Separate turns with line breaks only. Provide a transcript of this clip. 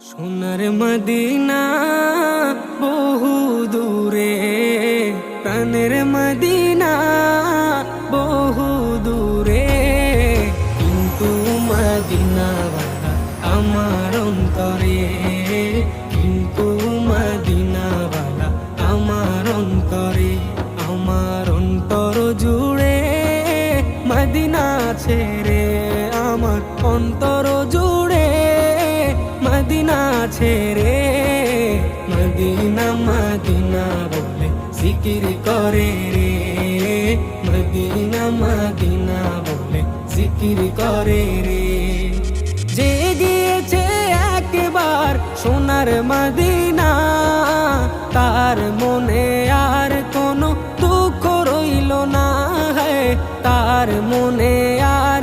সোনার মদিনা বহু দূরে, প্রাণের মদিনা বহু দূরে, কিন্তু মদিনাওয়ালা আমার অন্তরে, কিন্তু মদিনাওয়ালা আমার অন্তরে, আমার অন্তর জুড়ে মদিনা ছেড়ে, আমার অন্তর জুড়ে মদিনা ছেড়ে, মদিনা মদিনা বলে জিকির করে রে, মদিনা মদিনা বলে জিকির করে রে। যে গিয়েছে একবার সোনার মদিনা, তার মনে আর কোনো দুঃখ রইল না, তার মনে আর